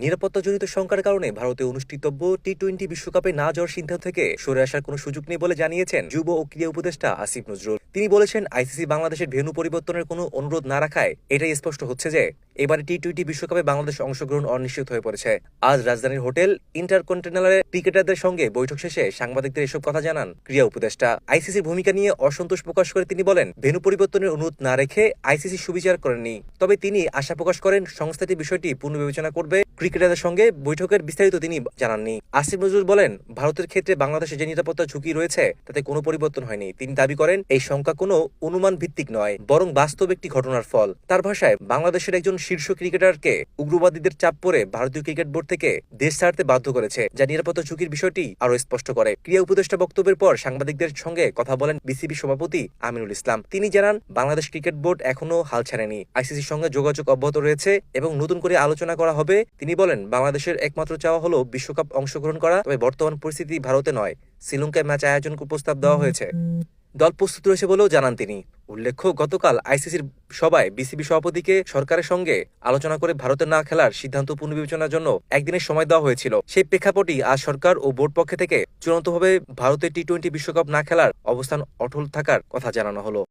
নিরাপত্তাজনিত শঙ্কার কারণে ভারতে অনুষ্ঠিতব্য টি-20 বিশ্বকাপে না যাওয়ার সিদ্ধান্ত থেকে সরে আসার কোনো সুযোগ নেই বলে জানিয়েছেন যুব ও ক্রীড়া উপদেষ্টা আসিফ নজরুল। তিনি বলেছেন, আইসিসি বাংলাদেশের ভেন্যু পরিবর্তনের কোনো অনুরোধ না রাখায় এটাই স্পষ্ট হচ্ছে যে এবারে টি-20 বিশ্বকাপে বাংলাদেশ অংশগ্রহণ অনিশ্চিত হয়ে পড়েছে। আজ রাজধানীর হোটেল ইন্টারকন্টিনেন্টালে ক্রিকেটারদের সঙ্গে বৈঠক শেষে সাংবাদিকদের এসব কথা জানান ক্রীড়া উপদেষ্টা। আইসিসির ভূমিকা নিয়ে অসন্তোষ প্রকাশ করে তিনি বলেন, ভেন্যু পরিবর্তনের অনুরোধ না রেখে আইসিসি সুবিচার করেননি। তবে তিনি আশা প্রকাশ করেন সংস্থাটি বিষয়টি পুনর্বিবেচনা করবে। ক্রিকেটারদের সঙ্গে বৈঠকের বিস্তারিত তিনি জানাননি। আসিফ নজরুল বলেন, ভারতের ক্ষেত্রে বাংলাদেশে যে নিরাপত্তা ঝুঁকি রয়েছে তাতে কোনো পরিবর্তন হয়নি। তিনি দাবি করেন, এই সংখ্যা কোনো অনুমান ভিত্তিক নয়, বরং বাস্তব একটি ঘটনার ফল। তার ভাষায়, বাংলাদেশের একজন শীর্ষ ক্রিকেটারকে উগ্রবাদীদের চাপ পড়ে ভারতীয় ক্রিকেট বোর্ড থেকে দেশ ছাড়তে বাধ্য করেছে, যা নিরাপত্তা ঝুঁকির বিষয়টি আরও স্পষ্ট করে। ক্রীড়া উপদেষ্টা বক্তব্যের পর সাংবাদিকদের সঙ্গে কথা বলেন বিসিবি সভাপতি আমিনুল ইসলাম। তিনি জানান, বাংলাদেশ ক্রিকেট বোর্ড এখনো হাল ছাড়েনি, আইসিসির সঙ্গে যোগাযোগ অব্যাহত রয়েছে এবং নতুন করে আলোচনা করা হবে। তিনি বলেন, বাংলাদেশের একমাত্র চাওয়া হলো বিশ্বকাপ অংশগ্রহণ করা, তবে বর্তমান পরিস্থিতি ভারতে নয়, শ্রীলঙ্কায় ম্যাচ আয়োজন প্রস্তাব দেওয়া হয়েছে। দল প্রস্তুত রয়েছে বলেও জানান তিনি। উল্লেখ্য, গতকাল আইসিসির সভায় বিসিবি সভাপতিকে সরকারের সঙ্গে আলোচনা করে ভারতে না খেলার সিদ্ধান্ত পুনর্বিবেচনার জন্য একদিনের সময় দেওয়া হয়েছিল। সেই প্রেক্ষাপটই আজ সরকার ও বোর্ড পক্ষ থেকে চূড়ান্তভাবে ভারতের টি-20 বিশ্বকাপ না খেলার অবস্থান অটল থাকার কথা জানানো হলো।